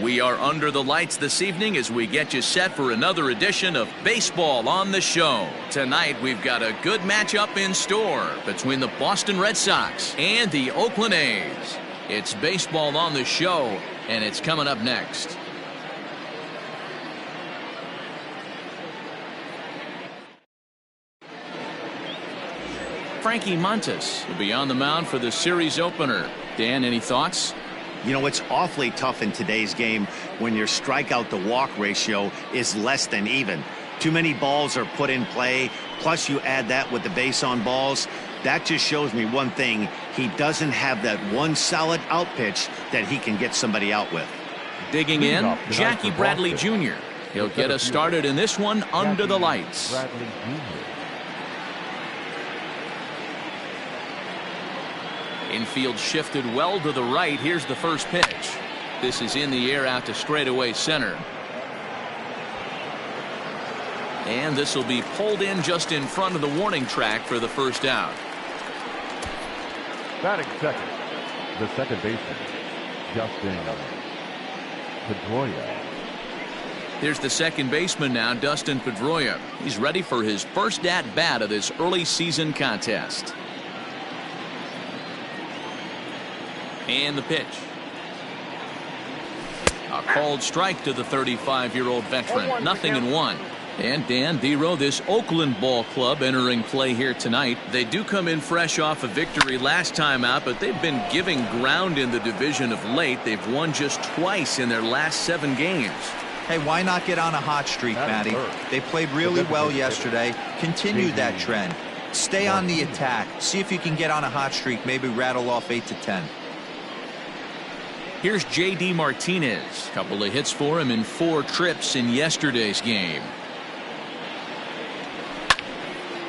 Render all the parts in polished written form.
We are under the lights this evening as we get you set for another edition of Baseball on the Show. Tonight we've got a good matchup in store between the Boston Red Sox and the Oakland A's. It's Baseball on the Show, and it's coming up next. Frankie Montas will be on the mound for the series opener. Dan, any thoughts? You know, it's awfully tough in today's game when your strikeout to walk ratio is less than even. Too many balls are put in play, plus you add that with the base on balls. That just shows me one thing: he doesn't have that one solid out pitch that he can get somebody out with. Digging in, Jackie Bradley Jr. He'll get us started in this one under the lights. Infield shifted well to the right. Here's the first pitch. This is in the air out to straightaway center. And this will be pulled in just in front of the warning track for the first out. Batting second, the second baseman, Dustin Pedroia. Here's the second baseman now, Dustin Pedroia. He's ready for his first at-bat of this early season contest. And the pitch. A called strike to the 35-year-old veteran. 0-1. And Dan Dero, this Oakland ball club entering play here tonight. They do come in fresh off a victory last time out, but they've been giving ground in the division of late. They've won just twice in their last 7 games. Hey, why not get on a hot streak, Matty? They played really well yesterday. Continue that trend. Stay on the attack. See if you can get on a hot streak. Maybe rattle off 8 to 10. Here's J.D. Martinez. Couple of hits for him in 4 trips in yesterday's game.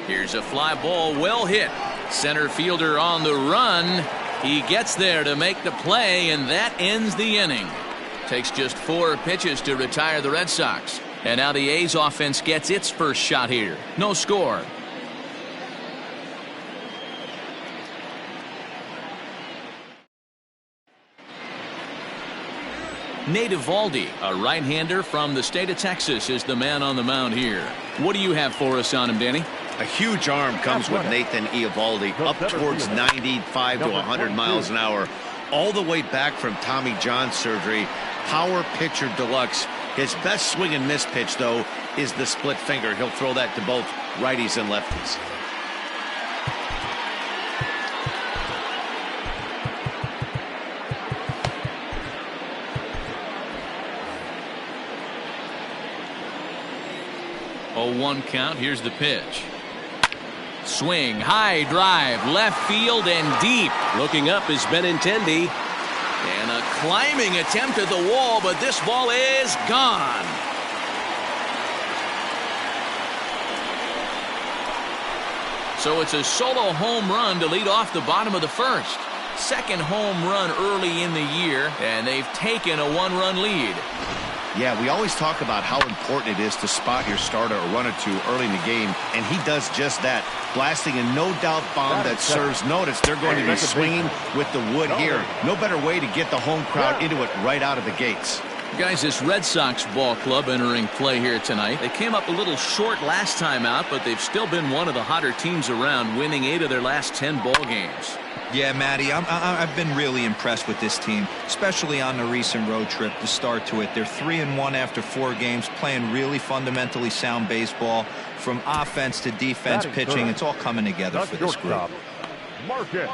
Here's a fly ball, well hit. Center fielder on the run. He gets there to make the play, and that ends the inning. Takes just 4 pitches to retire the Red Sox. And now the A's offense gets its first shot here. No score. Nate Eovaldi, a right-hander from the state of Texas, is the man on the mound here. What do you have for us on him, Danny? A huge arm comes with Nathan Eovaldi, up towards 95 to 100 miles an hour, all the way back from Tommy John surgery. Power pitcher deluxe. His best swing and miss pitch, though, is the split finger. He'll throw that to both righties and lefties. Oh, 1 count. Here's the pitch. Swing, high drive, left field and deep. Looking up is Benintendi. And a climbing attempt at the wall, but this ball is gone. So it's a solo home run to lead off the bottom of the first. Second home run early in the year, and they've taken a 1-run lead. Yeah, we always talk about how important it is to spot your starter or run or two early in the game, and he does just that, blasting a no-doubt bomb that serves notice. They're going to be swinging with the wood here. No better way to get the home crowd into it right out of the gates. Guys, this Red Sox ball club entering play here tonight. They came up a little short last time out, but they've still been one of the hotter teams around, winning 8 of their last 10 ball games. Yeah, Matty, I've been really impressed with this team, especially on the recent road trip, the start to it. They're 3-1 after 4 games, playing really fundamentally sound baseball. From offense to defense, pitching, it's all coming together for this group. Marcus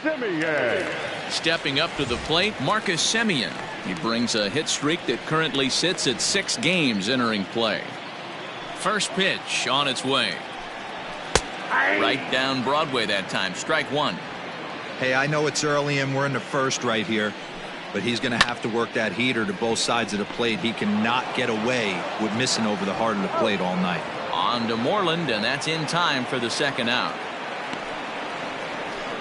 Semien. Stepping up to the plate, Marcus Semien. He brings a hit streak that currently sits at 6 games entering play. First pitch on its way. Right down Broadway that time. Strike 1. Hey, I know it's early and we're in the first right here, but he's going to have to work that heater to both sides of the plate. He cannot get away with missing over the heart of the plate all night. On to Moreland, and that's in time for the second out.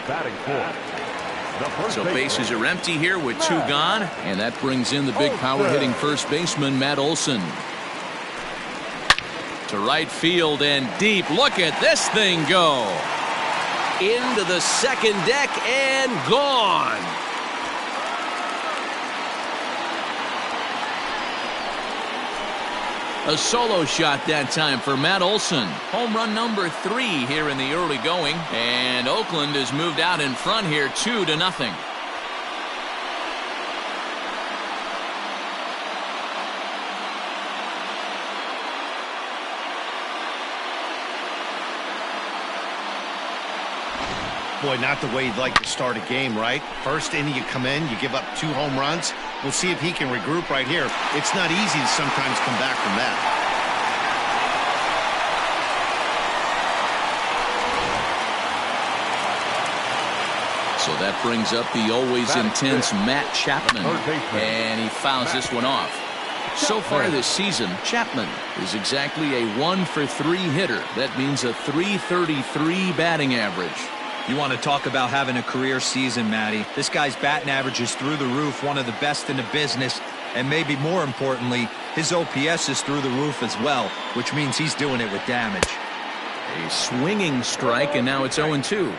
Batting fourth. So bases are empty here with 2 gone, and that brings in the big power hitting first baseman Matt Olson. To right field and deep. Look at this thing go. Into the second deck and gone. A solo shot that time for Matt Olson. Home run number 3 here in the early going. And Oakland has moved out in front here 2-0. Boy, not the way you'd like to start a game, right? First inning you come in, you give up 2 home runs. We'll see if he can regroup right here. It's not easy to sometimes come back from that. So that brings up the always intense Matt Chapman. And he fouls this one off. So far this season, Chapman is exactly a 1-for-3 hitter. That means a .333 batting average. You want to talk about having a career season, Matty. This guy's batting average is through the roof, one of the best in the business, and maybe more importantly, his OPS is through the roof as well, which means he's doing it with damage. A swinging strike, and now it's 0-2.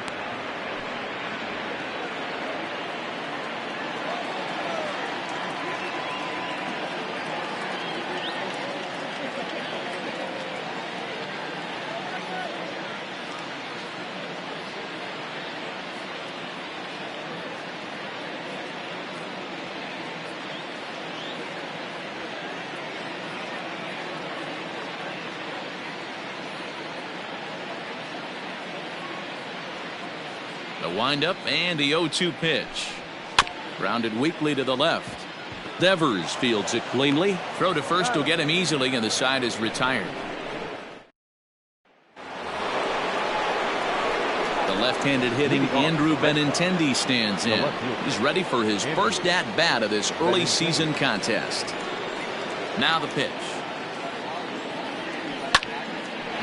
The windup and the 0-2 pitch. Grounded weakly to the left. Devers fields it cleanly. Throw to first will get him easily, and the side is retired. The left-handed hitting Andrew Benintendi stands in. He's ready for his first at-bat of this early season contest. Now the pitch.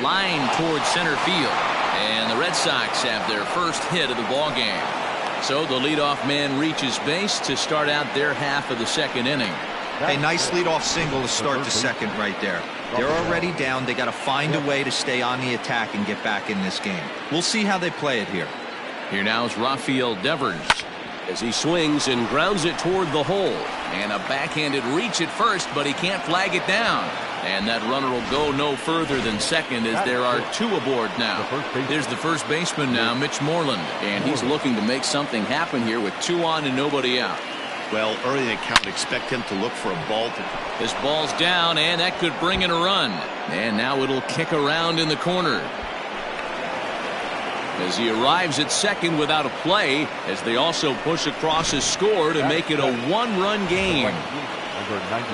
Line towards center field. And the Red Sox have their first hit of the ball game. So the leadoff man reaches base to start out their half of the second inning. A nice leadoff single to start the second right there. They're already down. They got to find a way to stay on the attack and get back in this game. We'll see how they play it here. Here now is Rafael Devers as he swings and grounds it toward the hole. And a backhanded reach at first, but he can't flag it down. And that runner will go no further than second as there are 2 aboard now. There's the first baseman now, Mitch Moreland. And he's looking to make something happen here with 2 on and nobody out. Well, early in the count, expect him to look for a ball. This ball's down, and that could bring in a run. And now it'll kick around in the corner. As he arrives at second without a play, as they also push across his score to make it a 1-run game.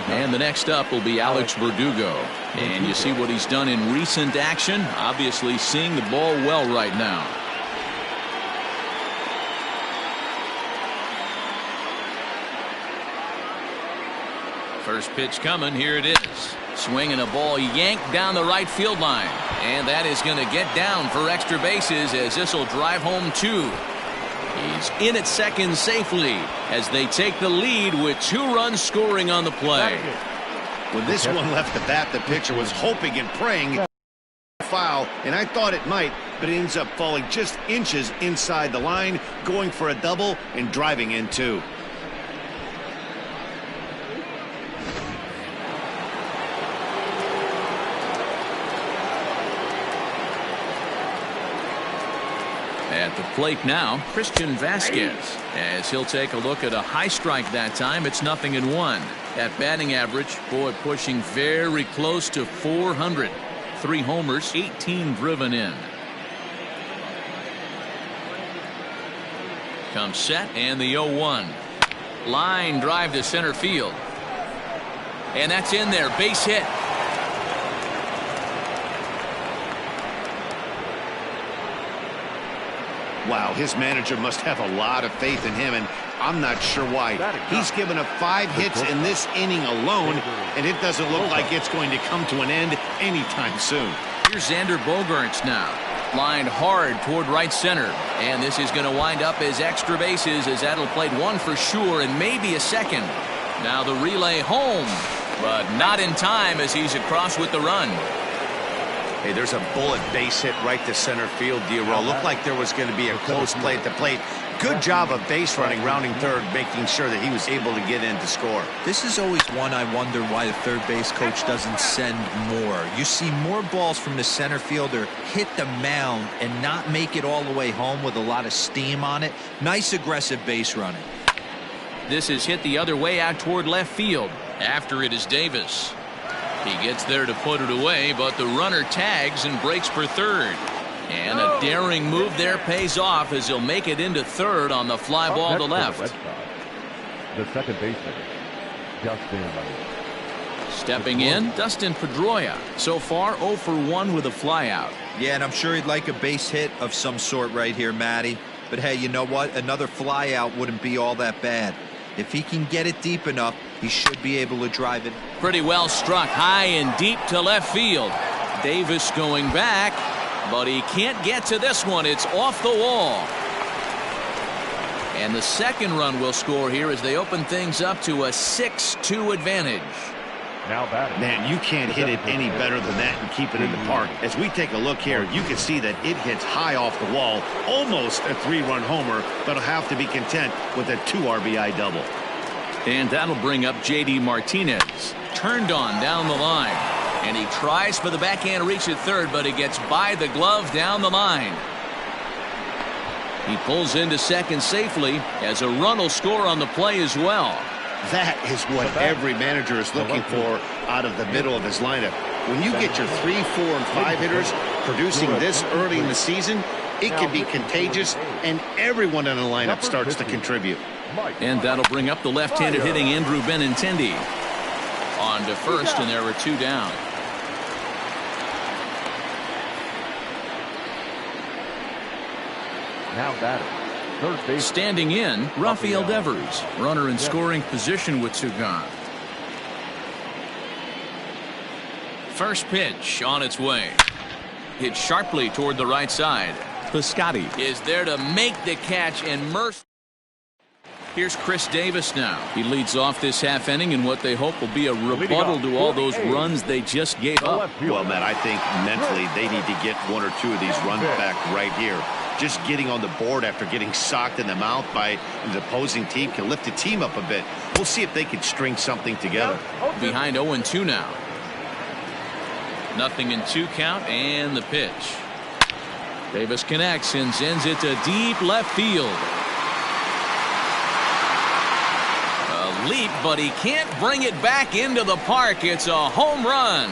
And the next up will be Alex Verdugo. And you see what he's done in recent action. Obviously seeing the ball well right now. First pitch coming. Here it is. Swinging a ball yanked down the right field line. And that is going to get down for extra bases as this will drive home 2. He's in at second safely as they take the lead with 2 runs scoring on the play. When this one left the bat, the pitcher was hoping and praying foul, and I thought it might, but it ends up falling just inches inside the line, going for a double and driving in 2. At the plate now, Christian Vasquez, as he'll take a look at a high strike that time. It's 0-1. That batting average, boy, pushing very close to 400. 3 homers, 18 driven in. Comes set and the 0-1. Line drive to center field. And that's in there, base hit. Wow, his manager must have a lot of faith in him, and I'm not sure why. He's given up 5 hits in this inning alone, and it doesn't look like it's going to come to an end anytime soon. Here's Xander Bogaerts now. Lined hard toward right center. And this is going to wind up as extra bases as that'll play 1 for sure and maybe a second. Now the relay home, but not in time as he's across with the run. Hey, there's a bullet base hit right to center field, D'Aro. Looked like there was going to be a close play at the plate. Good job of base running, rounding third, making sure that he was able to get in to score. This is always one I wonder why the third base coach doesn't send more. You see more balls from the center fielder hit the mound and not make it all the way home with a lot of steam on it. Nice aggressive base running. This is hit the other way out toward left field. After it is Davis. He gets there to put it away, but the runner tags and breaks for third. And a daring move there pays off as he'll make it into third on the fly ball to left. The second baseman, Dustin. Stepping in, Dustin Pedroia. So far 0 for 1 with a flyout. Yeah, and I'm sure he'd like a base hit of some sort right here, Matty. But hey, you know what? Another flyout wouldn't be all that bad. If he can get it deep enough, he should be able to drive it. Pretty well struck high and deep to left field. Davis going back, but he can't get to this one. It's off the wall. And the second run will score here as they open things up to a 6-2 advantage. Now batting. Man, you can't hit it any better than that and keep it in the park. As we take a look here, you can see that it hits high off the wall. Almost a 3-run homer, but will have to be content with a 2 RBI double. And that'll bring up J.D. Martinez. Turned on down the line. And he tries for the backhand reach at third, but he gets by the glove down the line. He pulls into second safely as a run will score on the play as well. That is what every manager is looking for out of the middle of his lineup. When you get your 3, 4, and 5 hitters producing this early in the season, it can be contagious, and everyone in the lineup starts to contribute. And that'll bring up the left-handed hitting Andrew Benintendi. On to first, and there are 2 down. Now batting. Third base. Standing in, Rafael Devers. Runner in scoring position with 2 gone. First pitch on its way. Hit sharply toward the right side. Piscotty is there to make the catch and mercy. Here's Chris Davis now. He leads off this half inning in what they hope will be a rebuttal to all those runs they just gave up. Well, Matt, I think mentally they need to get 1 or 2 of these runs back right here. Just getting on the board after getting socked in the mouth by the opposing team can lift the team up a bit. We'll see if they can string something together. Behind 0-2 now. 0-2 count and the pitch. Davis connects and sends it to deep left field. A leap, but he can't bring it back into the park. It's a home run.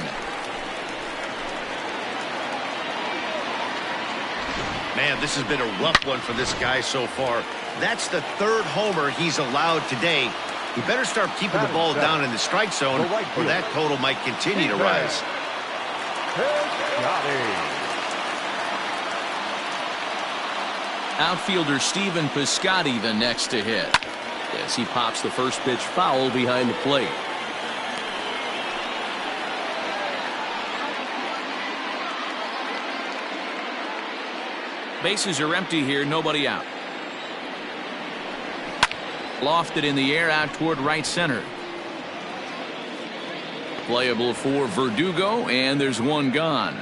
Man, this has been a rough one for this guy so far. That's the 3rd homer he's allowed today. He better start keeping the ball down in the strike zone, or that total might continue to rise. Outfielder Stephen Piscotty the next to hit. As he pops the first pitch foul behind the plate. Bases are empty here, nobody out. Lofted in the air out toward right center. Playable for Verdugo, and there's 1 gone.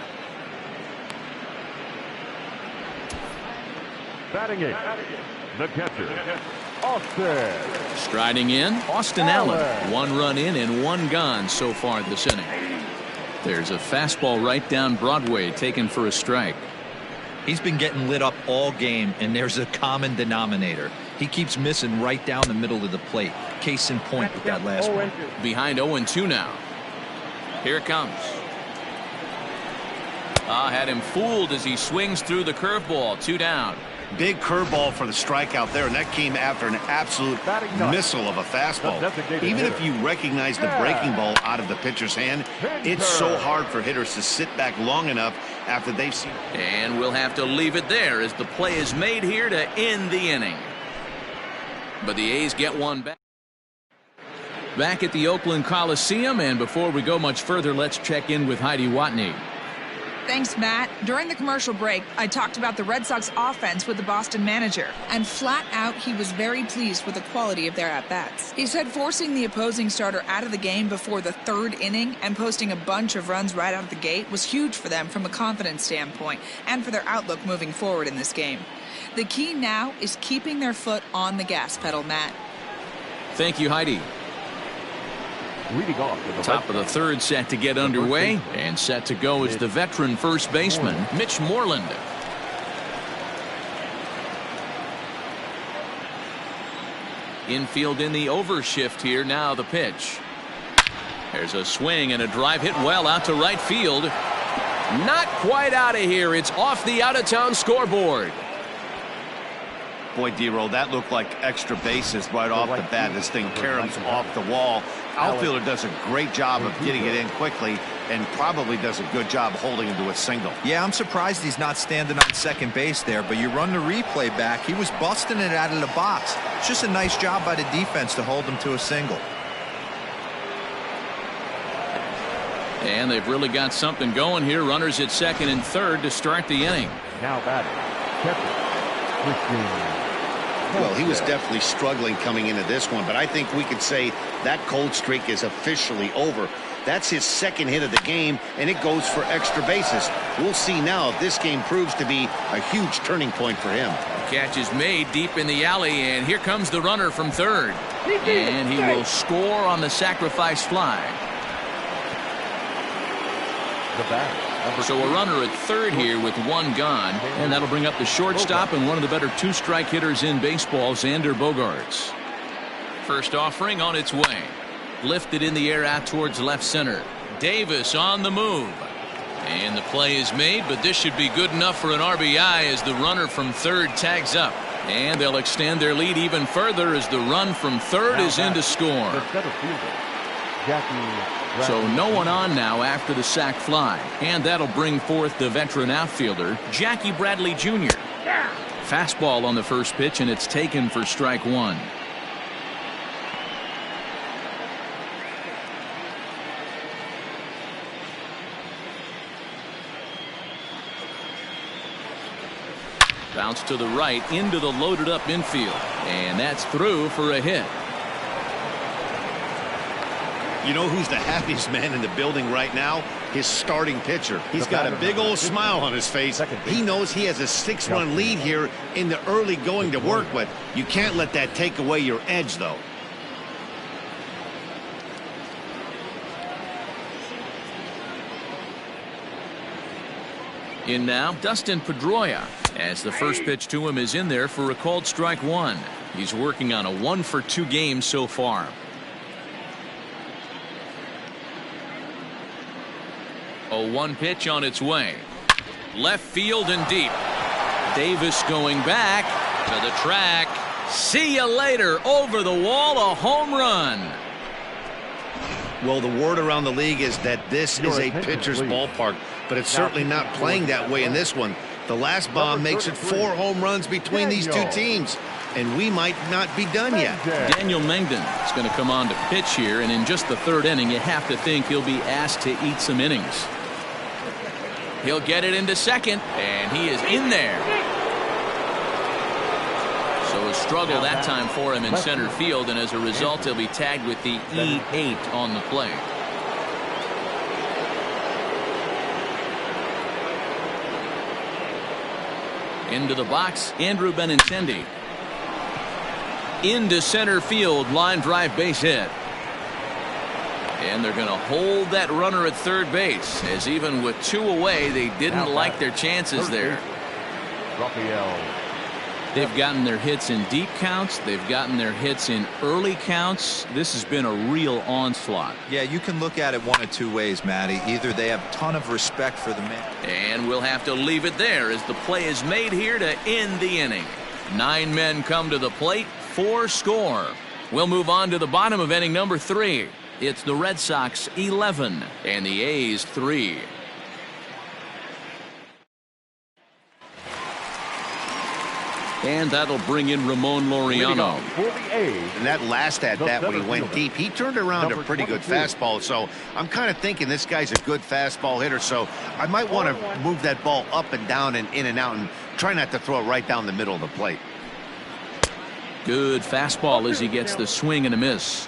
Batting it, the catcher, Austin. Striding in, Austin Allen. 1 run in and 1 gone so far this inning. There's a fastball right down Broadway taken for a strike. He's been getting lit up all game, and there's a common denominator. He keeps missing right down the middle of the plate. Case in point with that last one. Behind 0-2 now. Here it comes. Had him fooled as he swings through the curveball. 2 down. Big curveball for the strikeout there, and that came after an absolute missile of a fastball. Even if you recognize the breaking ball out of the pitcher's hand, it's so hard for hitters to sit back long enough after they've seen. And we'll have to leave it there as the play is made here to end the inning. But the A's get 1 back. Back at the Oakland Coliseum, and before we go much further, let's check in with Heidi Watney. Thanks, Matt. During the commercial break, I talked about the Red Sox offense with the Boston manager, and flat out, he was very pleased with the quality of their at-bats. He said forcing the opposing starter out of the game before the third inning and posting a bunch of runs right out of the gate was huge for them from a confidence standpoint and for their outlook moving forward in this game. The key now is keeping their foot on the gas pedal, Matt. Thank you, Heidi. Leading off with the Top of the third set to get underway, and set to go is the veteran first baseman, Mitch Moreland. Infield in the overshift here. Now the pitch. There's a swing and a drive hit well out to right field. Not quite out of here. It's off the out-of-town scoreboard. Boy, D-Roll, that looked like extra bases right off the bat. This thing caroms off the wall. Outfielder does a great job of getting it in quickly and probably does a good job holding him to a single. Yeah, I'm surprised he's not standing on second base there, but you run the replay back. He was busting it out of the box. It's just a nice job by the defense to hold him to a single. And they've really got something going here. Runners at second and third to start the inning. Now batting, catcher, Well, he was definitely struggling coming into this one, but I think we could say that cold streak is officially over. That's his second hit of the game, and it goes for extra bases. We'll see now if this game proves to be a huge turning point for him. Catch is made deep in the alley, and here comes the runner from third. And he will score on the sacrifice fly. The bat. So a runner at third here with one gone, and that'll bring up the shortstop and one of the better two-strike hitters in baseball, Xander Bogaerts. First offering on its way. Lifted in the air out towards left center. Davis on the move. And the play is made, but this should be good enough for an RBI as the runner from third tags up. And they'll extend their lead even further as the run from third is in to score. So no one on now after the sac fly, and that'll bring forth the veteran outfielder, Jackie Bradley Jr. Fastball on the first pitch, and it's taken for strike one. Bounce to the right into the loaded up infield, and that's through for a hit. You know who's the happiest man in the building right now? His starting pitcher. He's got a big old smile on his face. He knows he has a 6-run lead here in the early going to work with. You can't let that take away your edge, though. In now, Dustin Pedroia, as the first pitch to him is in there for a called strike one. He's working on a 1-for-2 game so far. 0-1 pitch on its way. Left field and deep. Davis going back to the track. See you later. Over the wall, a home run. Well, the word around the league is that this is a pitcher's ballpark, but it's certainly not playing that way in this one. The last bomb makes it 4 home runs between these two teams, and we might not be done yet. Daniel Mengden is going to come on to pitch here, and in just the third inning, you have to think he'll be asked to eat some innings. He'll get it into second, and he is in there. So a struggle that time for him in center field, and as a result, he'll be tagged with the E8 on the play. Into the box, Andrew Benintendi. Into center field, line drive base hit. And they're going to hold that runner at third base, as even with 2 away, they didn't like their chances there. They've gotten their hits in deep counts. They've gotten their hits in early counts. This has been a real onslaught. Yeah, you can look at it one of 2 ways, Matty. Either they have a ton of respect for the man. And we'll have to leave it there as the play is made here to end the inning. 9 men come to the plate, 4 score. We'll move on to the bottom of inning number 3. It's the Red Sox 11 and the A's 3. And that'll bring in Ramon Laureano. And that last at bat when he went deep, he turned around a pretty good fastball. So I'm kind of thinking this guy's a good fastball hitter. So I might want to move that ball up and down and in and out and try not to throw it right down the middle of the plate. Good fastball as he gets the swing and a miss.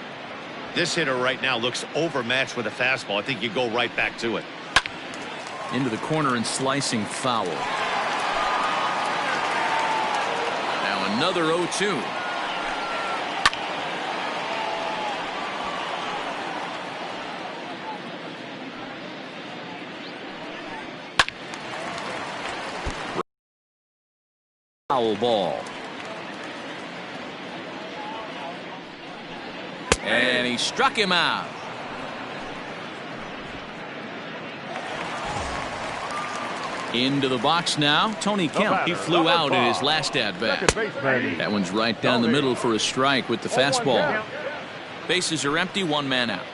This hitter right now looks overmatched with a fastball. I think you go right back to it. Into the corner and slicing foul. Now another 0-2. Foul ball. And he struck him out. Into the box now, Tony Kemp. He flew out in his last at-bat. That one's right down the middle for a strike with the fastball. Bases are empty, one man out.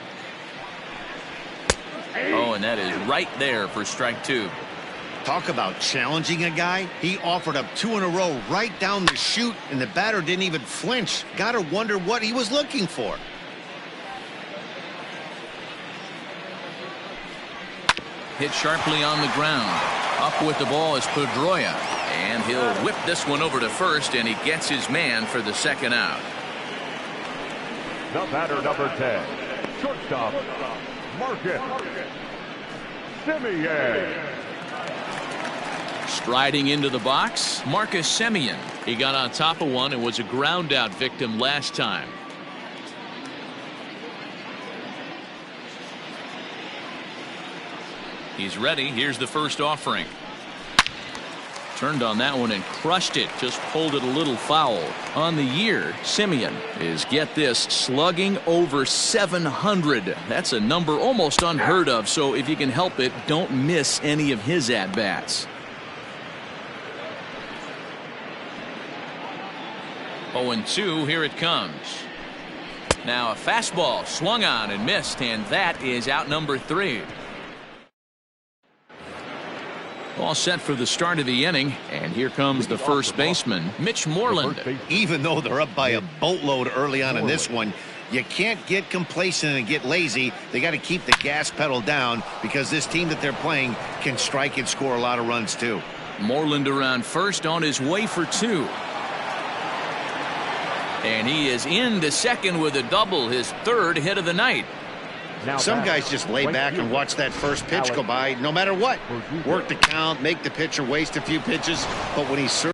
Oh, and that is right there for strike two. Talk about challenging a guy. He offered up 2 in a row right down the chute, and the batter didn't even flinch. Gotta wonder what he was looking for. Hit sharply on the ground. Up with the ball is Pedroia. And he'll whip this one over to first, and he gets his man for the second out. The batter, number 10, shortstop, Marcus Semien. Striding into the box, Marcus Semien. He got on top of one and was a ground out victim last time. He's ready. Here's the first offering. Turned on that one and crushed it. Just pulled it a little foul. On the year, Semien is, get this, slugging over 700. That's a number almost unheard of. So if you can help it, don't miss any of his at-bats. 0-2, here it comes. Now a fastball swung on and missed, and that is out number 3. All set for the start of the inning, and here comes the first baseman, Mitch Moreland. Even though they're up by a boatload early on in this one, you can't get complacent and get lazy. They got to keep the gas pedal down because this team that they're playing can strike and score a lot of runs too. Moreland around first on his way for 2. And he is into second with a double, his 3rd hit of the night. Some guys just lay back and watch that first pitch go by no matter what. Work the count, make the pitcher waste a few pitches, but when he serves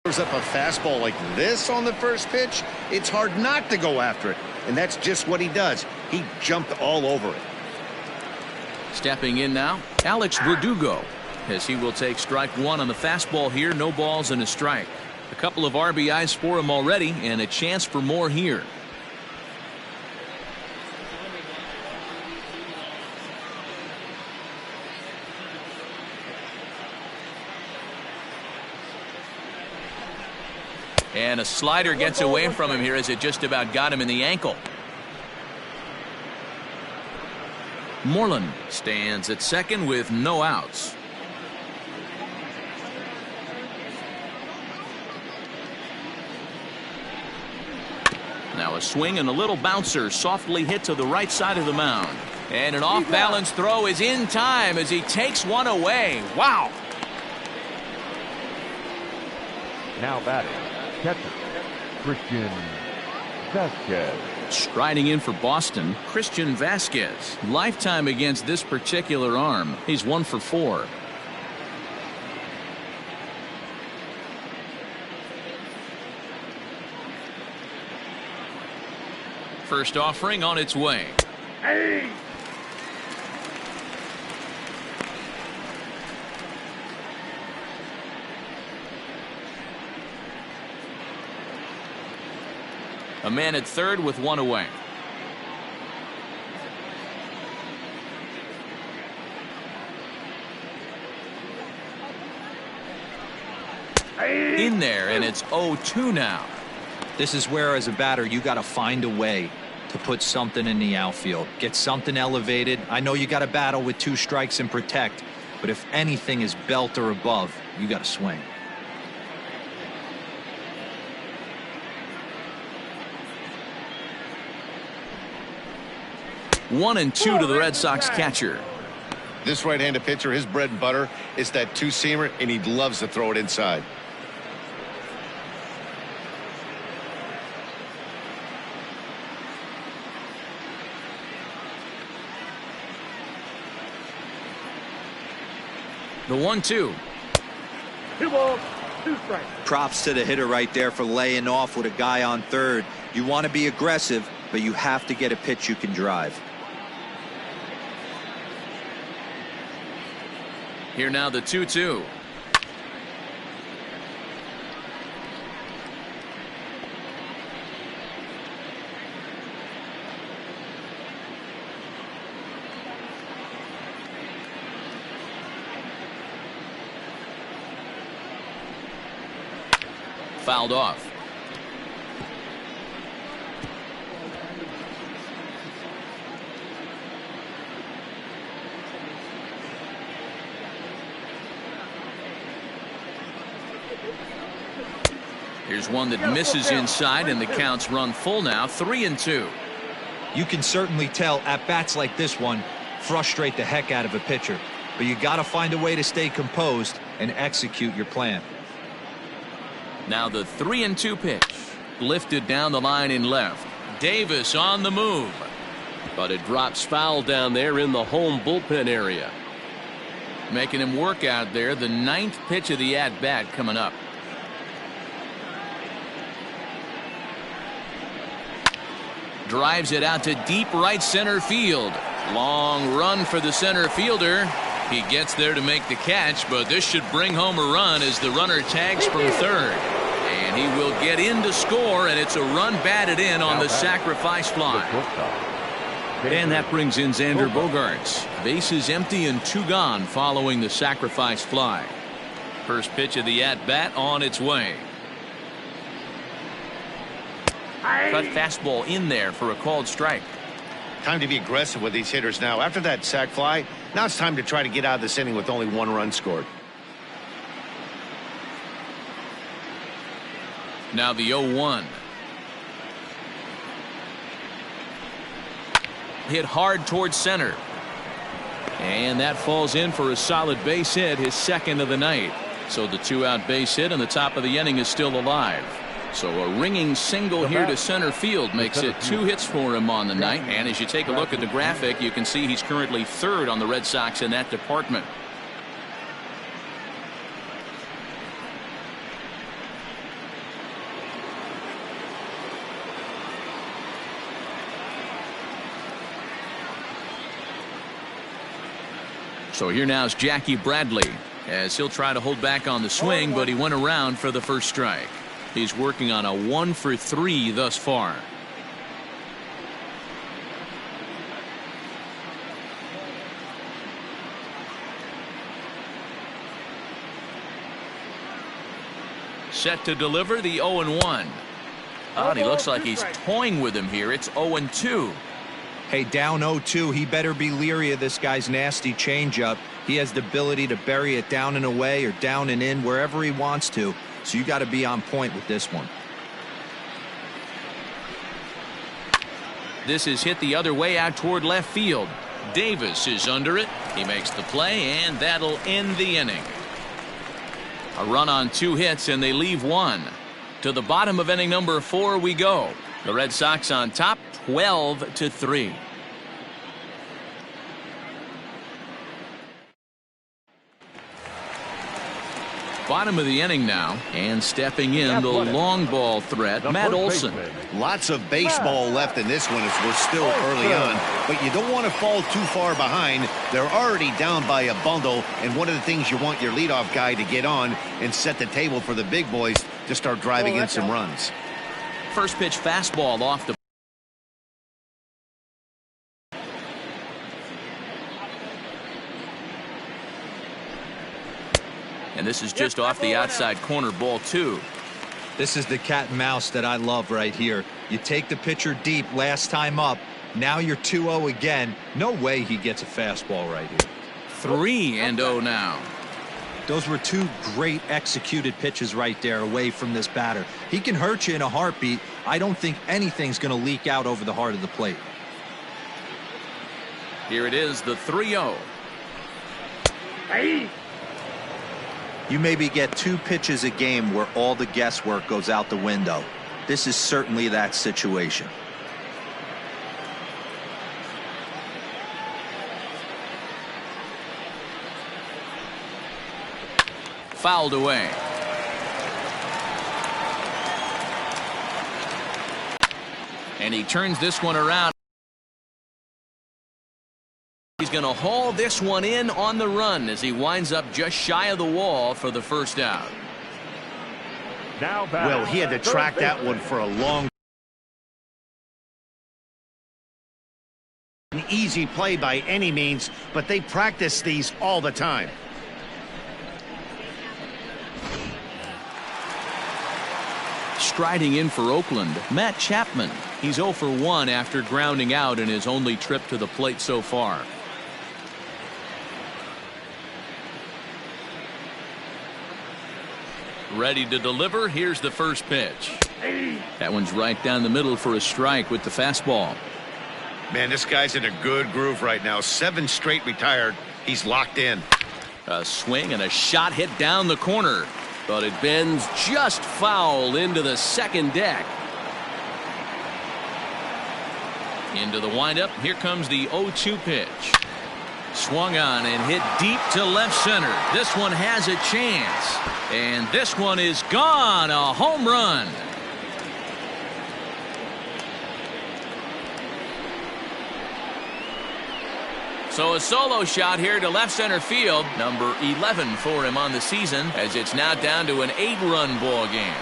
up a fastball like this on the first pitch, it's hard not to go after it. And that's just what he does. He jumped all over it. Stepping in now, Alex Verdugo, as he will take strike 1 on the fastball here. No balls and a strike. A couple of RBIs for him already, and a chance for more here. And a slider gets away from him here as it just about got him in the ankle. Moreland stands at second with no outs. Now a swing and a little bouncer softly hit to the right side of the mound. And an off-balance throw is in time as he takes one away. Wow. Now batting, catcher, Christian Vasquez. Striding in for Boston, Christian Vasquez. Lifetime against this particular arm. He's 1 for 4. First offering on its way. Hey! A man at third with 1 away. In there, and it's 0-2 now. This is where, as a batter, you got to find a way to put something in the outfield. Get something elevated. I know you got to battle with 2 strikes and protect, but if anything is belt or above, you got to swing. One and two to the Red Sox catcher. This right-handed pitcher, his bread and butter is that two-seamer, and he loves to throw it inside. The 1-2. 2 balls, 2 strikes. Props to the hitter right there for laying off with a guy on third. You want to be aggressive, but you have to get a pitch you can drive. Here now the 2-2. Fouled off. Here's one that misses inside, and the count's run full now, 3-2. You can certainly tell at bats like this one frustrate the heck out of a pitcher, but you got to find a way to stay composed and execute your plan. Now the 3-2 pitch, lifted down the line in left. Davis on the move, but it drops foul down there in the home bullpen area. Making him work out there. The 9th pitch of the at-bat coming up. Drives it out to deep right center field. Long run for the center fielder. He gets there to make the catch, but this should bring home a run as the runner tags from third. And he will get in to score, and it's a run batted in on the sacrifice fly. And that brings in Xander Bogaerts. Bases empty and 2 gone following the sacrifice fly. First pitch of the at-bat on its way. Cut fastball in there for a called strike. Time to be aggressive with these hitters now. After that sac fly, now it's time to try to get out of this inning with only 1 run scored. Now the 0-1. Hit hard towards center. And that falls in for a solid base hit, his 2nd of the night. So the 2-out base hit and the top of the inning is still alive. So a ringing single here to center field makes it 2 hits for him on the night. And as you take a look at the graphic, you can see he's currently 3rd on the Red Sox in that department. So here now is Jackie Bradley, as he'll try to hold back on the swing, but he went around for the first strike. He's working on a 1 for 3 thus far. Set to deliver the 0-1. Oh, and he looks like he's toying with him here. It's 0-2. Hey, down 0-2, he better be leery of this guy's nasty changeup. He has the ability to bury it down and away or down and in wherever he wants to. So you got to be on point with this one. This is hit the other way out toward left field. Davis is under it. He makes the play, and that'll end the inning. A run on 2 hits, and they leave 1. To the bottom of inning number 4 we go. The Red Sox on top, 12-3. Bottom of the inning now, and stepping in the long ball threat, Matt Olson. Lots of baseball left in this one as we're still early on, but you don't want to fall too far behind. They're already down by a bundle, and one of the things you want your leadoff guy to get on and set the table for the big boys to start driving in some runs. First pitch fastball off the. And this is just off the outside corner, ball 2. This is the cat and mouse that I love right here. You take the pitcher deep last time up. Now you're 2-0 again. No way he gets a fastball right here. 3-0 now. Those were two great executed pitches right there away from this batter. He can hurt you in a heartbeat. I don't think anything's going to leak out over the heart of the plate. Here it is, the 3-0. Hey. You maybe get two pitches a game where all the guesswork goes out the window. This is certainly that situation. Fouled away. And he turns this one around. He's going to haul this one in on the run as he winds up just shy of the wall for the first out. Now Well, he had to track that one for a long an easy play by any means, but they practice these all the time. Striding in for Oakland, Matt Chapman. He's 0 for 1 after grounding out in his only trip to the plate so far. Ready to deliver. Here's the first pitch. That one's right down the middle for a strike with the fastball. Man, this guy's in a good groove right now. 7 straight retired. He's locked in. A swing and a shot hit down the corner. But it bends just foul into the second deck. Into the windup. Here comes the 0-2 pitch. Swung on and hit deep to left center. This one has a chance. And this one is gone. A home run. So a solo shot here to left center field. Number 11 for him on the season, as it's now down to an 8-run ball game.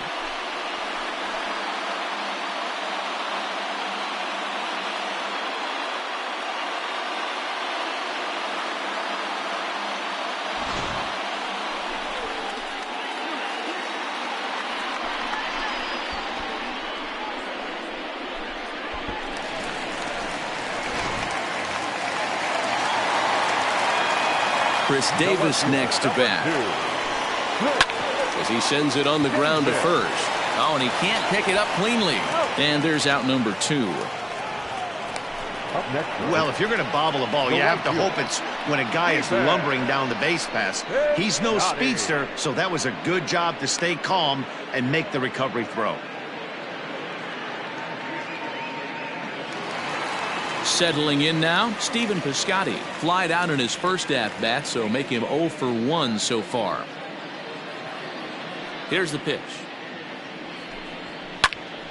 Chris Davis next to bat As he sends it on the ground to first. Oh, and he can't pick it up cleanly. And there's out number 2. Well, if you're going to bobble a ball, you have to hope it's when a guy is lumbering down the base pass. He's no speedster, so that was a good job to stay calm and make the recovery throw. Settling in now, Stephen Piscotty. Flied out in his first at-bat, so make him 0 for 1 so far. Here's the pitch.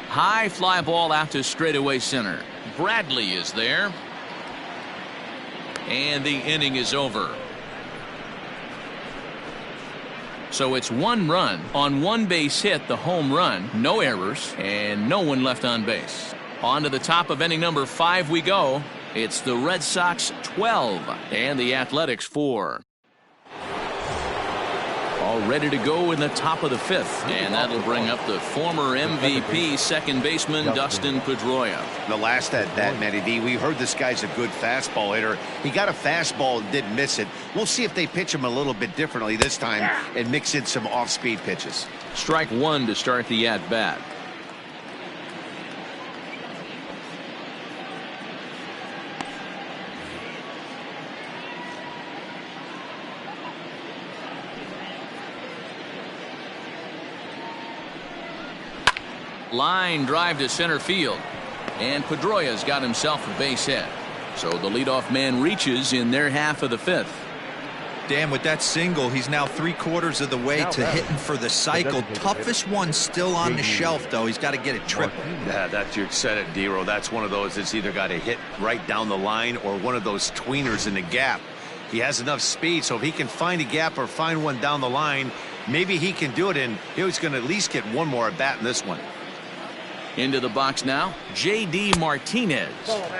High fly ball out to straightaway center. Bradley is there. And the inning is over. So it's 1 run on 1 base hit, the home run, no errors, and no one left on base. On to the top of inning number 5 we go. It's the Red Sox 12 and the Athletics 4. All ready to go in the top of the 5th, and that'll bring up the former MVP second baseman Dustin Pedroia. The last at bat, Matty D, we heard this guy's a good fastball hitter. He got a fastball and didn't miss it. We'll see if they pitch him a little bit differently this time and mix in some off-speed pitches. Strike 1 to start the at-bat. Line drive to center field, and Pedroia's got himself a base hit. So the leadoff man reaches in their half of the 5th. Dan, with that single, he's now 3/4 of the way to hitting for the cycle. Toughest one still on the shelf, though. He's got to get it triple. Yeah, you said it, Dero. That's one of those that's either got to hit right down the line or one of those tweeners in the gap. He has enough speed, so if he can find a gap or find one down the line, maybe he can do it, and he's going to at least get one more at bat in this one. Into the box now, J.D. Martinez,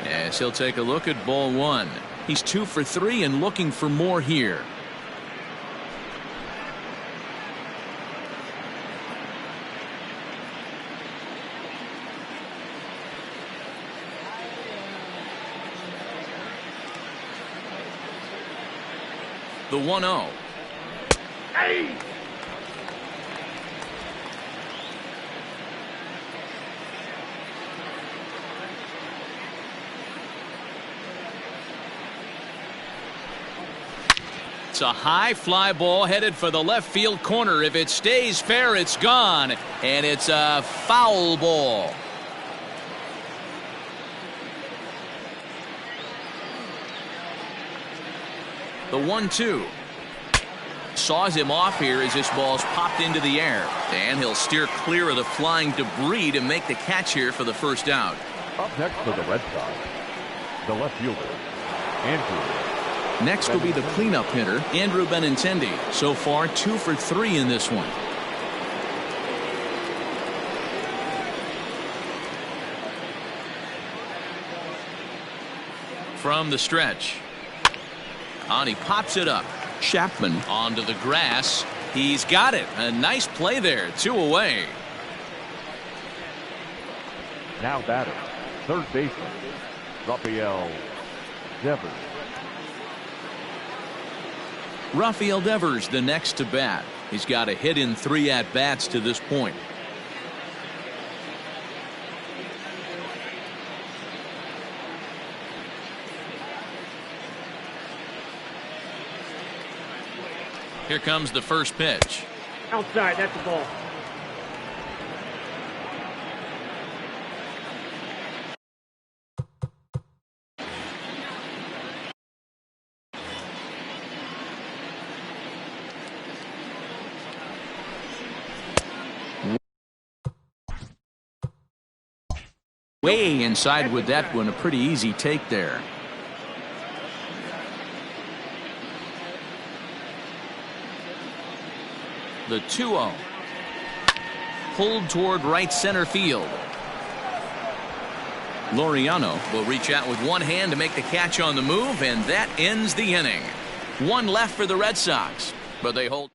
as he'll take a look at ball 1. He's 2 for 3 and looking for more here. The 1-0. It's a high fly ball headed for the left field corner. If it stays fair, it's gone. And it's a foul ball. The 1-2. Saws him off here as this ball's popped into the air. And he'll steer clear of the flying debris to make the catch here for the first out. Up next for the Red Sox, the left fielder, Andrew. Next will be the cleanup hitter, Andrew Benintendi. So far, 2 for 3 in this one. From the stretch. On, he pops it up. Chapman onto the grass. He's got it. A nice play there. 2 away. Now batting, third baseman, Rafael Devers. Rafael Devers the next to bat. He's got a hit in 3 at-bats to this point. Here comes the first pitch. Outside, that's the ball. Way inside with that one. A pretty easy take there. The 2-0. Pulled toward right center field. Laureano will reach out with one hand to make the catch on the move, and that ends the inning. 1 left for the Red Sox, but they hold.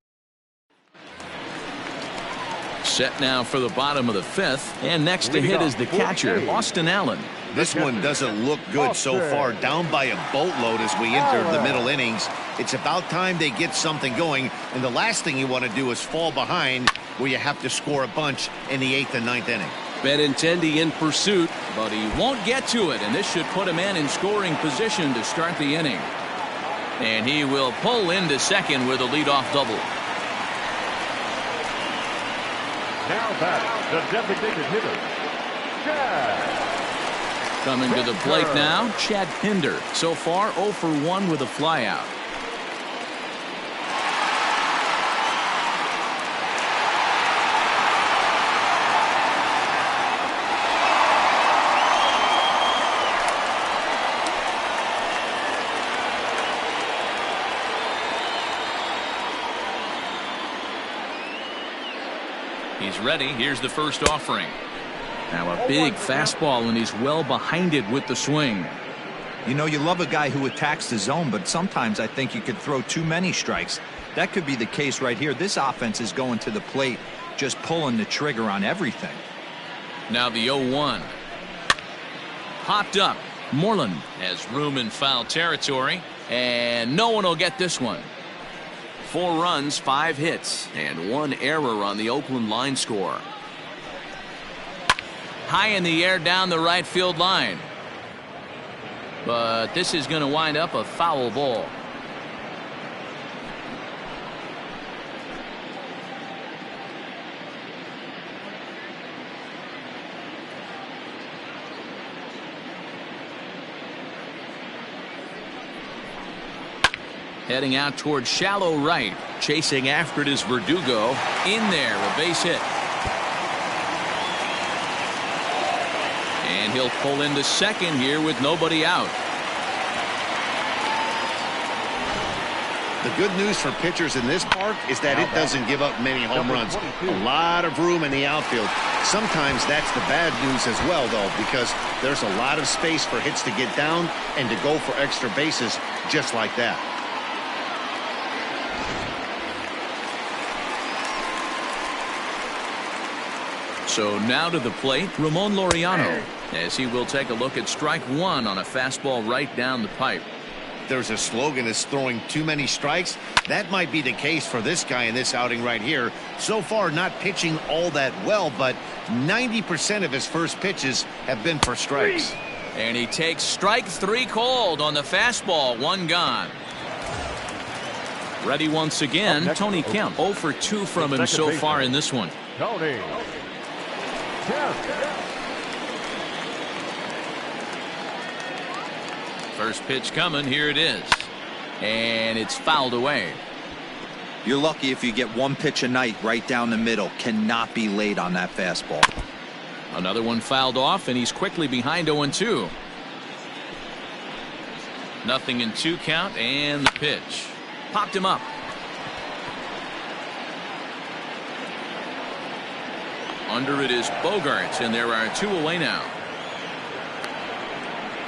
Set now for the bottom of the 5th, and next to hit is the catcher, Austin Allen. This one doesn't look good so far. Down by a boatload as we enter the middle innings. It's about time they get something going, and the last thing you want to do is fall behind where you have to score a bunch in the 8th and 9th inning. Benintendi in pursuit, but he won't get to it, and this should put him in scoring position to start the inning. And he will pull into second with a leadoff double. Now back, the designated hitter, Chad. Coming to the plate now, Chad Pinder. So far, 0 for 1 with a flyout. He's ready. Here's the first offering. Now a big fastball, and he's well behind it with the swing. You know, you love a guy who attacks the zone, but sometimes I think you could throw too many strikes. That could be the case right here. This offense is going to the plate, just pulling the trigger on everything. Now the 0-1. Popped up. Moreland has room in foul territory, and no one will get this one. 4 runs, 5 hits, and 1 error on the Oakland line score. High in the air down the right field line. But this is going to wind up a foul ball. Heading out towards shallow right. Chasing after it is Verdugo. In there, a base hit. And he'll pull into second here with nobody out. The good news for pitchers in this park is that it doesn't give up many home runs. A lot of room in the outfield. Sometimes that's the bad news as well, though, because there's a lot of space for hits to get down and to go for extra bases just like that. So now to the plate, Ramon Laureano, as he will take a look at strike 1 on a fastball right down the pipe. there's a slogan is throwing too many strikes. That might be the case for this guy in this outing right here. So far, not pitching all that well, but 90% of his first pitches have been for strikes. And he takes strike 3 called on the fastball. 1 gone. Ready once again, Tony Kemp. 0 for 2 from him so far in this one. Tony Kemp. First pitch coming. Here it is. And it's fouled away. You're lucky if you get 1 pitch a night right down the middle. Cannot be late on that fastball. Another one fouled off, and he's quickly behind 0-2. Nothing in 2 count, and the pitch. Popped him up. Under it is Bogaerts, and there are 2 away now.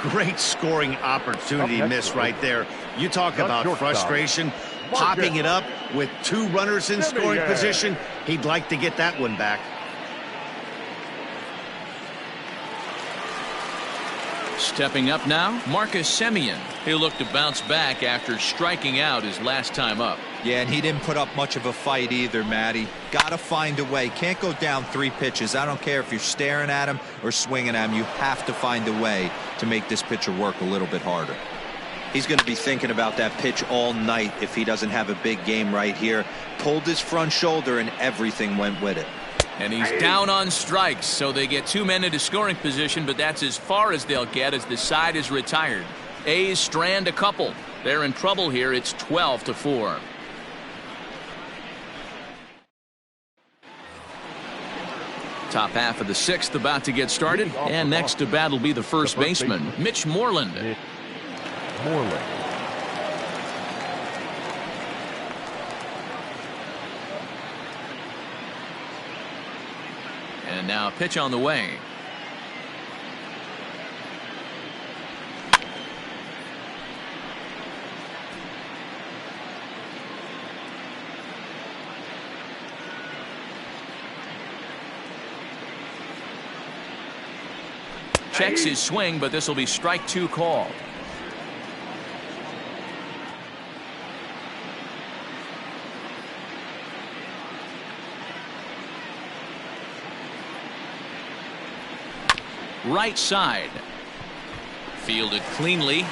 Great scoring opportunity miss right there. You talk about frustration. Popping it up with 2 runners in scoring position. He'd like to get that one back. Stepping up now, Marcus Semien. He'll look to bounce back after striking out his last time up. Yeah, and he didn't put up much of a fight either, Matty. Got to find a way. Can't go down 3 pitches. I don't care if you're staring at him or swinging at him. You have to find a way to make this pitcher work a little bit harder. He's going to be thinking about that pitch all night if he doesn't have a big game right here. Pulled his front shoulder and everything went with it. And he's down on strikes, so they get 2 men into scoring position, but that's as far as they'll get as the side is retired. A's strand a couple. They're in trouble here. It's 12-4. Top half of the 6th about to get started, and next to bat will be the first baseman, Mitch Moreland. And now pitch on the way. Checks his swing, but this will be strike 2 called. Right side. Fielded cleanly.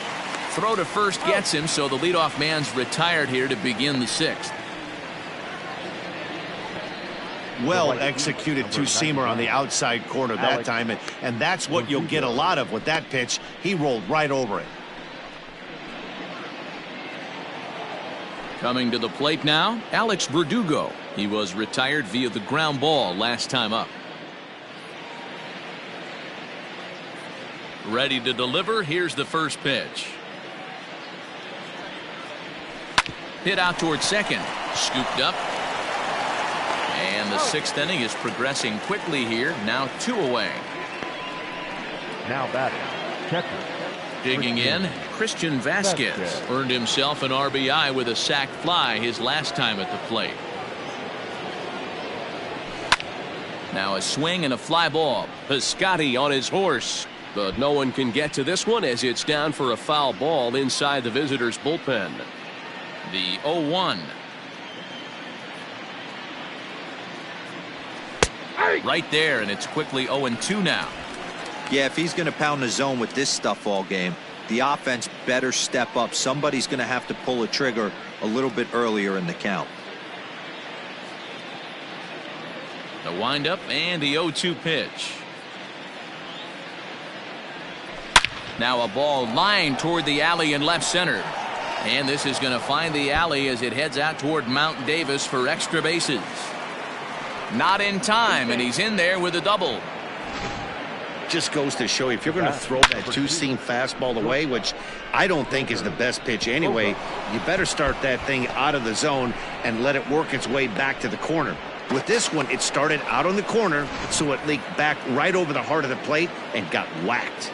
Throw to first gets him, so the leadoff man's retired here to begin the 6th. Well executed 2-seamer on the outside corner that time, and that's what you'll get a lot of with that pitch. He rolled right over it. Coming to the plate now, Alex Verdugo. He was retired via the ground ball last time up. Ready to deliver. Here's the first pitch. Hit out towards second. Scooped up. And the 6th inning is progressing quickly here. Now 2 away. Now batting, catcher. Digging in, Christian Vasquez earned himself an RBI with a sac fly his last time at the plate. Now a swing and a fly ball. Piscotty on his horse. But no one can get to this one as it's down for a foul ball inside the visitors' bullpen. The 0-1. Right there, and it's quickly 0-2 now. Yeah, if he's going to pound the zone with this stuff all game, the offense better step up. Somebody's going to have to pull a trigger a little bit earlier in the count. The windup and the 0-2 pitch. Now a ball lined toward the alley in left center. And this is going to find the alley as it heads out toward Mount Davis for extra bases. Not in time, and he's in there with a double. Just goes to show you, if you're going to throw that 2-seam fastball away, which I don't think is the best pitch anyway, you better start that thing out of the zone and let it work its way back to the corner. With this one, it started out on the corner, so it leaked back right over the heart of the plate and got whacked.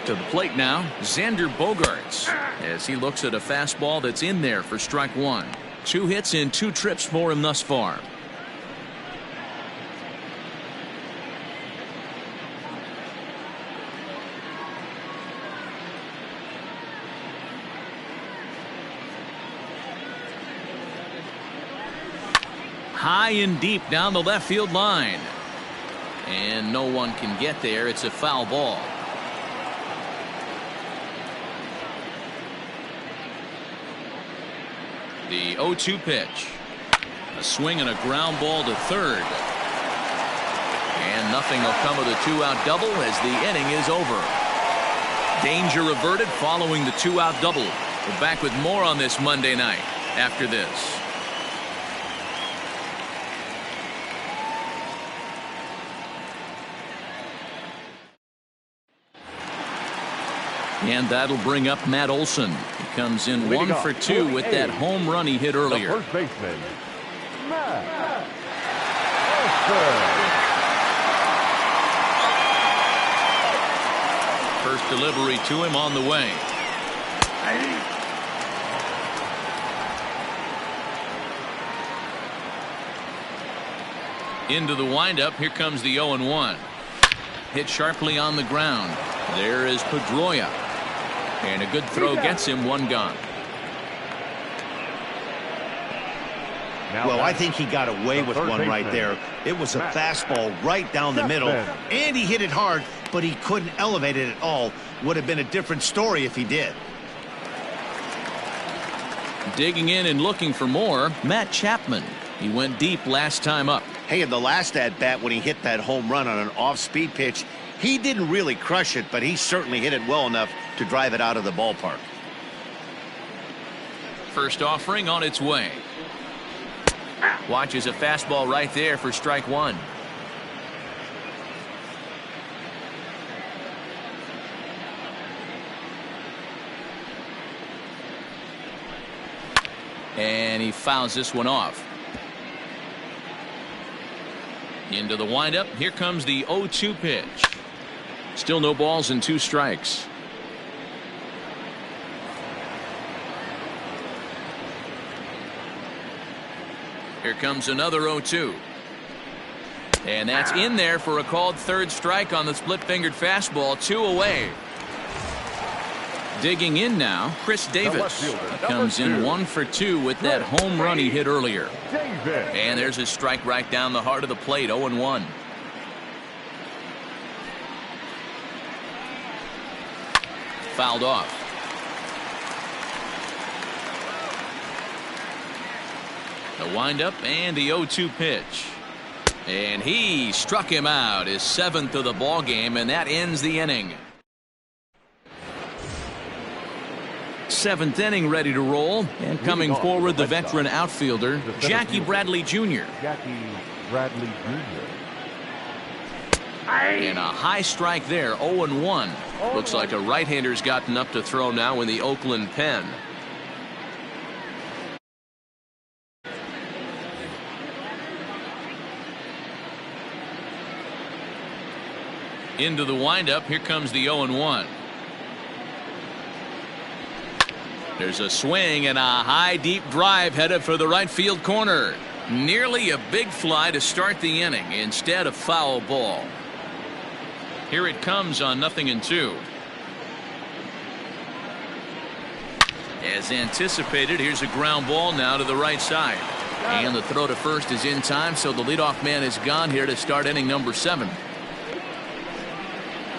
To the plate now, Xander Bogaerts, as he looks at a fastball that's in there for strike 1. 2 hits in 2 trips for him thus far. High and deep down the left field line. And no one can get there. It's a foul ball. The 0-2 pitch. A swing and a ground ball to third. And nothing will come of the 2-out double as the inning is over. Danger averted following the 2-out double. We're back with more on this Monday night after this. And that'll bring up Matt Olson. He comes in 1 for 2 with that home run he hit earlier. The first baseman, Matt Olson. First delivery to him on the way. Into the windup. Here comes the 0-1. Hit sharply on the ground. There is Pedroia. And a good throw gets him one gone. Well, I think he got away with one right there. It was a fastball right down the middle, and he hit it hard, but he couldn't elevate it at all. Would have been a different story if he did. Digging in and looking for more, Matt Chapman. He went deep last time up. Hey, in the last at-bat when he hit that home run on an off-speed pitch, he didn't really crush it, but he certainly hit it well enough to drive it out of the ballpark. First offering on its way. Watches a fastball right there for strike one. And he fouls this one off. Into the windup. Here comes the 0-2 pitch. Still no balls and 2 strikes. Here comes another 0-2. And that's in there for a called third strike on the split-fingered fastball. 2 away. Digging in now, Chris Davis. He comes in 1 for 2 with that home run he hit earlier. And there's a strike right down the heart of the plate. 0-1. Fouled off. The windup and the 0-2 pitch. And he struck him out, his 7th of the ball game, and that ends the inning. 7th inning ready to roll, and coming forward the veteran outfielder Jackie Bradley Jr. And a high strike there. 0-1. Looks like a right-hander's gotten up to throw now in the Oakland pen. Into the windup. Here comes the 0-1. There's a swing and a high deep drive headed for the right field corner. Nearly a big fly to start the inning. Instead, a foul ball. Here it comes on 0-2. As anticipated, here's a ground ball now to the right side. And the throw to first is in time, so the leadoff man is gone here to start inning number 7.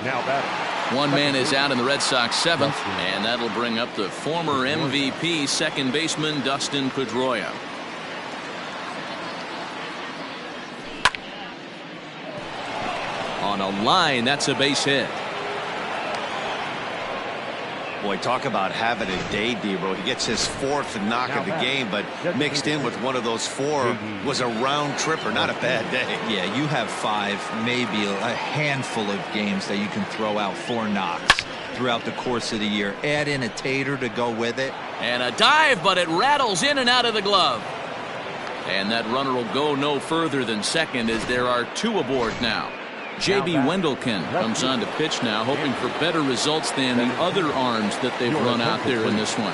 Now batting. One man is out in the Red Sox 7th, and that'll bring up the former MVP second baseman Dustin Pedroia. On a line, that's a base hit. Boy, talk about having a day, Dero. He gets his 4th knock of the game, but mixed in with one of those 4 was a round tripper. Not a bad day. Yeah, you have 5, maybe a handful of games that you can throw out 4 knocks throughout the course of the year. Add in a tater to go with it. And a dive, but it rattles in and out of the glove. And that runner will go no further than second as there are 2 aboard now. J.B. Wendelken comes on to pitch now, hoping for better results than the other arms that they've run out there in this one.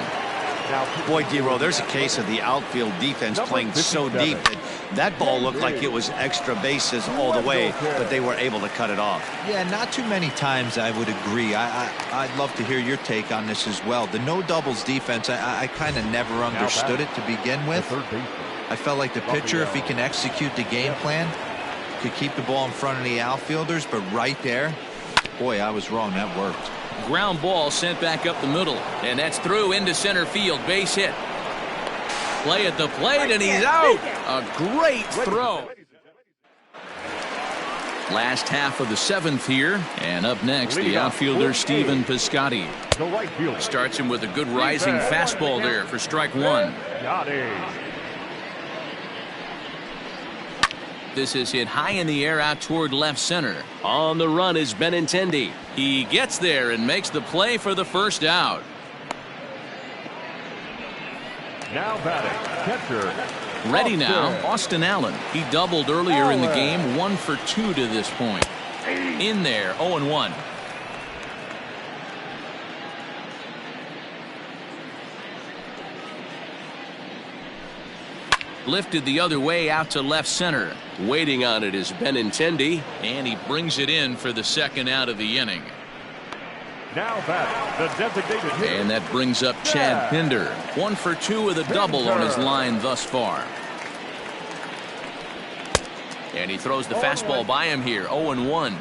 Boy, Dero, there's a case of the outfield defense playing so deep that that ball looked like it was extra bases all the way, but they were able to cut it off. Yeah, not too many times I would agree. I'd love to hear your take on this as well. The no doubles defense, I kind of never understood it to begin with. I felt like the pitcher, if he can execute the game plan, could keep the ball in front of the outfielders, but right there, boy, I was wrong. That worked. Ground ball sent back up the middle, and that's through into center field. Base hit. Play at the plate, and he's out. A great throw. Last half of the 7th here, and up next, the outfielder Stephen Piscotty. The right fielder. Starts him with a good rising fastball there for strike 1. Got it. This is hit high in the air out toward left center. On the run is Benintendi. He gets there and makes the play for the first out. Now batting, catcher. Ready now, Austin Allen. He doubled earlier in the game, 1 for 2 to this point. In there, 0-1. Lifted the other way out to left center. Waiting on it is Benintendi, and he brings it in for the second out of the inning. Now batting, the designated hitter. And that brings up Chad Pinder. 1 for 2 with a double on his line thus far. And he throws the fastball by him here, 0-1.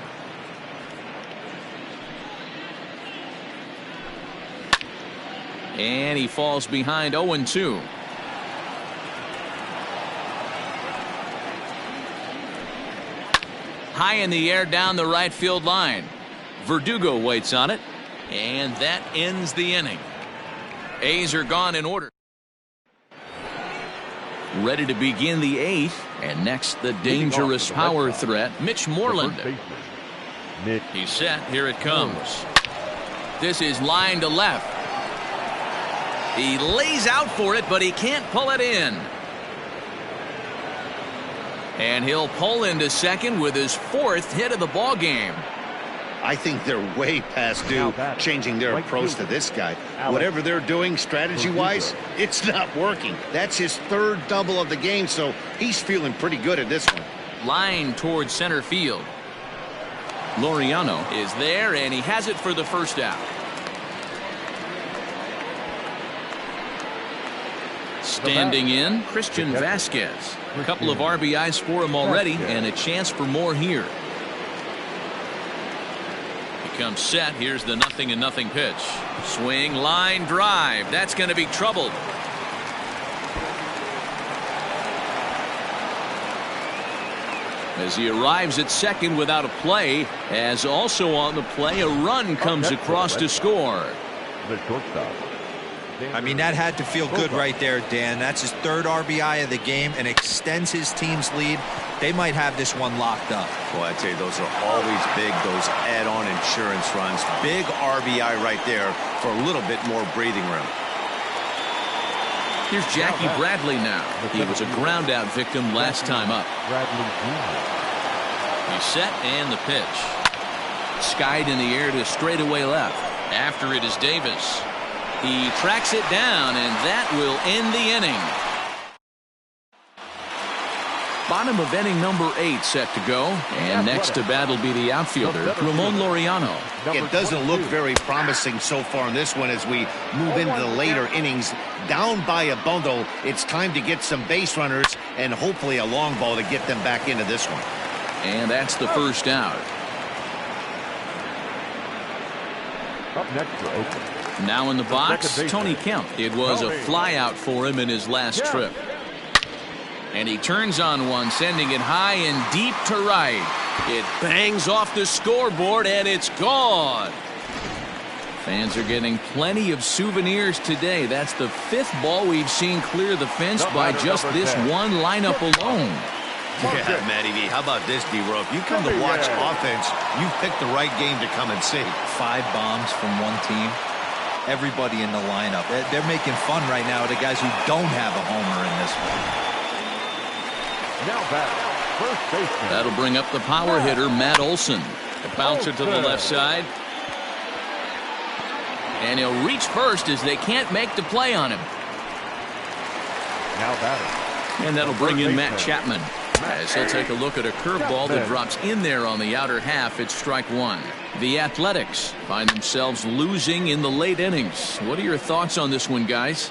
And he falls behind 0-2. High in the air down the right field line. Verdugo waits on it. And that ends the inning. A's are gone in order. Ready to begin the 8th. And next, the dangerous power threat, Mitch Moreland. He's set. Here it comes. This is line to left. He lays out for it, but he can't pull it in. And he'll pull into second with his 4th hit of the ball game. I think they're way past due changing their approach to this guy. Whatever they're doing strategy-wise, it's not working. That's his 3rd double of the game, so he's feeling pretty good at this one. Line towards center field. Laureano is there, and he has it for the first out. Standing in, Christian Vasquez. A couple of RBIs for him already, and a chance for more here. Comes set. Here's the 0-0 pitch. Swing, line drive. That's going to be troubled. As he arrives at second without a play, as also on the play, a run comes across to score. The shortstop. I mean, that had to feel good right there, Dan. That's his 3rd RBI of the game and extends his team's lead. They might have this one locked up. Well, I'd say those are always big, those add-on insurance runs. Big RBI right there for a little bit more breathing room. Here's Jackie Bradley now. He was a ground-out victim last time up. He's set and the pitch. Skied in the air to straightaway left. After it is Davis. He tracks it down, and that will end the inning. Bottom of inning number 8 set to go. And next to bat will be the outfielder, Ramon Laureano. It doesn't look very promising so far in this one as we move into the later innings. Down by a bundle, it's time to get some base runners and hopefully a long ball to get them back into this one. And that's the first out. Up next for Oakland. Now in the box, Tony Kemp. It was a fly out for him in his last trip. And he turns on one, sending it high and deep to right. It bangs off the scoreboard, and it's gone. Fans are getting plenty of souvenirs today. That's the 5th ball we've seen clear the fence by just this one lineup alone. Yeah, Matty V, how about this, D-Row? If you come to watch offense, you picked the right game to come and see. 5 bombs from one team. Everybody in the lineup. They're making fun right now of the guys who don't have a homer in this one. Now back, first baseman. That'll bring up the power hitter, Matt Olson. A bouncer to the left side. And he'll reach first as they can't make the play on him. Now batting. And that'll bring in Matt Chapman. As he'll take a look at a curveball that drops in there on the outer half. It's strike 1. The Athletics find themselves losing in the late innings. What are your thoughts on this one, guys?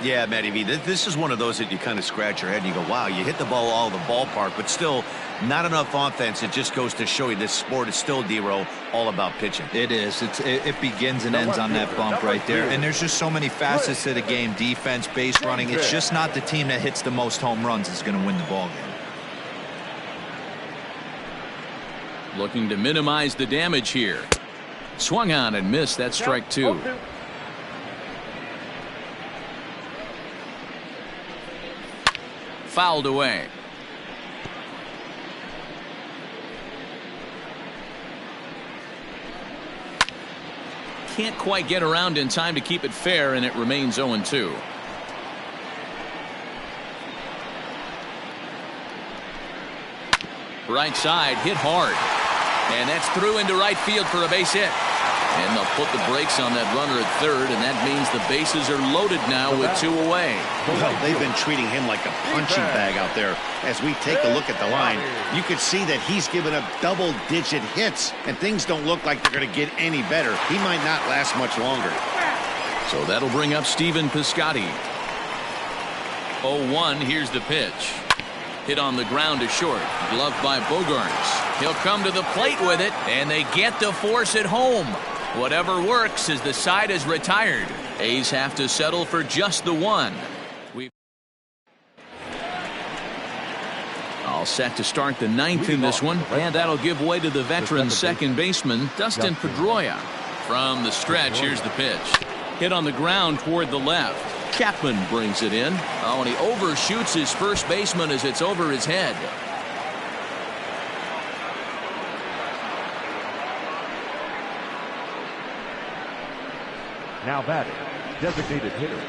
Yeah, Matty V, this is one of those that you kind of scratch your head and you go, wow, you hit the ball all the ballpark, but still not enough offense. It just goes to show you this sport is still, D-Row, all about pitching. It is. It begins and ends on that bump right there. And there's just so many facets to the game. Defense, base running. It's just not the team that hits the most home runs is going to win the ball game. Looking to minimize the damage here. Swung on and missed. That's strike two. Fouled away. Can't quite get around in time to keep it fair, and it remains 0-2. Right side, hit hard. And that's through into right field for a base hit. And they'll put the brakes on that runner at third, and that means the bases are loaded now with 2 away. Well, they've been treating him like a punching bag out there. As we take a look at the line, you can see that he's given up double-digit hits, and things don't look like they're going to get any better. He might not last much longer. So that'll bring up Stephen Piscotty. 0-1, here's the pitch. Hit on the ground to short. Gloved by Bogarts. He'll come to the plate with it, and they get the force at home. Whatever works as the side is retired. A's have to settle for just the one. All set to start the 9th in this one, and that'll give way to the veteran second baseman, Dustin Pedroia. From the stretch, here's the pitch. Hit on the ground toward the left. Chapman brings it in. Oh, and he overshoots his first baseman as it's over his head. Now batting, designated hitter.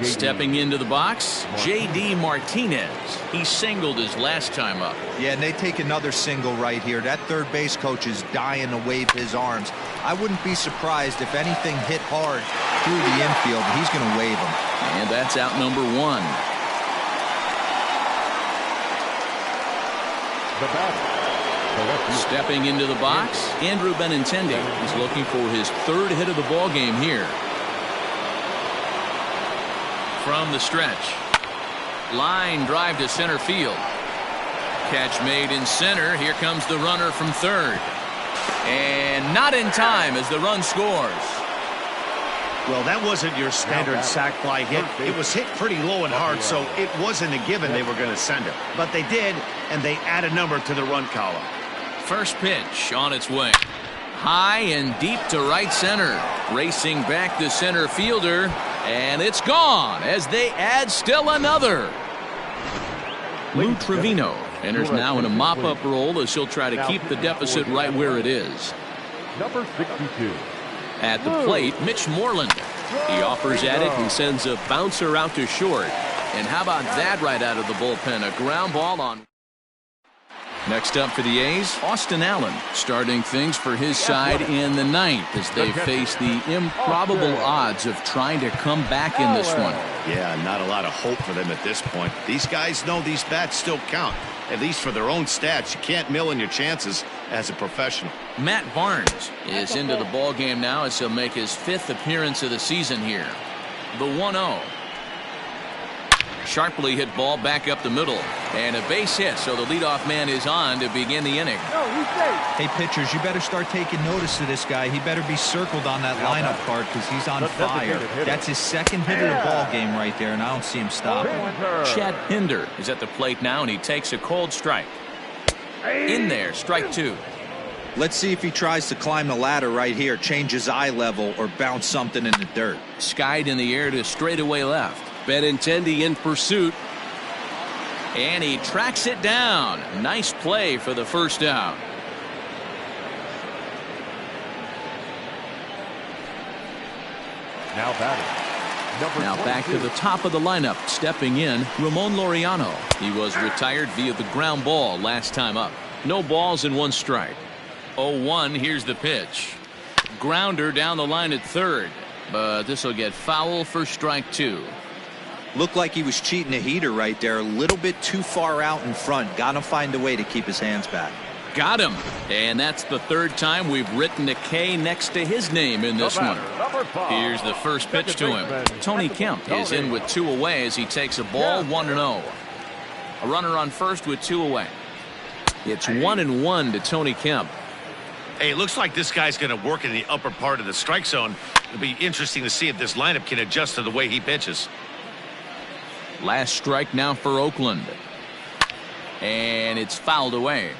Stepping into the box, J.D. Martinez. He singled his last time up. Yeah, and they take another single right here. That third base coach is dying to wave his arms. I wouldn't be surprised if anything hit hard through the infield. He's going to wave them. And that's out number 1. The batter. Stepping into the box, Andrew Benintendi. He's looking for his 3rd hit of the ball game here. From the stretch. Line drive to center field. Catch made in center. Here comes the runner from third. And not in time as the run scores. Well, that wasn't your standard sac fly hit. It was hit pretty low and hard, so it wasn't a given they were going to send it. But they did, and they add a number to the run column. First pitch on its way. High and deep to right center. Racing back the center fielder. And it's gone as they add still another. Lou Trevino enters now in a mop-up role as he'll try to keep the deficit right where it is. Number 62. At the plate, Mitch Moreland. He offers at it and sends a bouncer out to short. And how about that right out of the bullpen? A ground ball on. Next up for the A's, Austin Allen starting things for his side in the 9th as they face the improbable odds of trying to come back in this one. Yeah, not a lot of hope for them at this point. These guys know these bats still count, at least for their own stats. You can't mill in your chances as a professional. Matt Barnes is into the ball game now as he'll make his 5th appearance of the season here. The 1-0. Sharply hit ball back up the middle, and a base hit, so the leadoff man is on to begin the inning. Hey, pitchers, you better start taking notice of this guy. He better be circled on that lineup card because he's on fire. That's his 2nd hit of the ball game right there, and I don't see him stopping. Chad Pinder is at the plate now, and he takes a cold strike. In there, strike 2. Let's see if he tries to climb the ladder right here, change his eye level, or bounce something in the dirt. Skied in the air to straightaway left. Benintendi in pursuit. And he tracks it down. Nice play for the first out. Now batting. Now back to the top of the lineup. Stepping in, Ramon Laureano. He was retired via the ground ball last time up. No balls and 1 strike. 0-1, here's the pitch. Grounder down the line at third. But this will get foul for strike 2. Looked like he was cheating a heater right there. A little bit too far out in front. Got to find a way to keep his hands back. Got him. And that's the third time we've written a K next to his name in this one. Here's the first pitch to him. Tony Kemp is in with 2 away as he takes a ball 1-0. A runner on first with 2 away. It's 1-1 to Tony Kemp. Hey, it looks like this guy's going to work in the upper part of the strike zone. It'll be interesting to see if this lineup can adjust to the way he pitches. Last strike now for Oakland. And it's fouled away.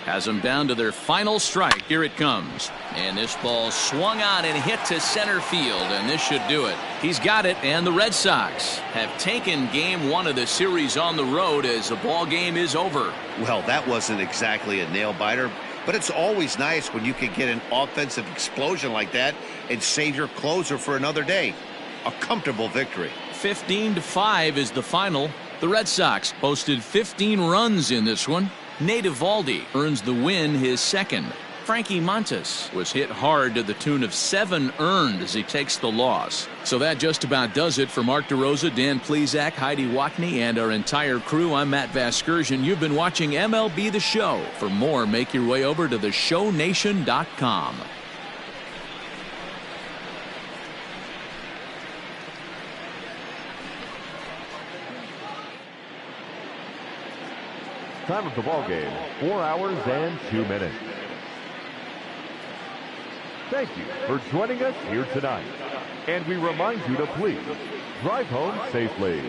Has them down to their final strike. Here it comes. And this ball swung on and hit to center field, and this should do it. He's got it, and the Red Sox have taken game 1 of the series on the road as the ball game is over. Well, that wasn't exactly a nail-biter, but it's always nice when you can get an offensive explosion like that and save your closer for another day. A comfortable victory. 15-5 is the final. The Red Sox posted 15 runs in this one. Nate Eovaldi earns the win, his second. Frankie Montas was hit hard to the tune of 7 earned as he takes the loss. So that just about does it for Mark DeRosa, Dan Plesac, Heidi Watney, and our entire crew. I'm Matt Vasgersian. You've been watching MLB The Show. For more, make your way over to theshownation.com. Time of the ball game, 4 hours and 2 minutes. Thank you for joining us here tonight. And we remind you to please drive home safely.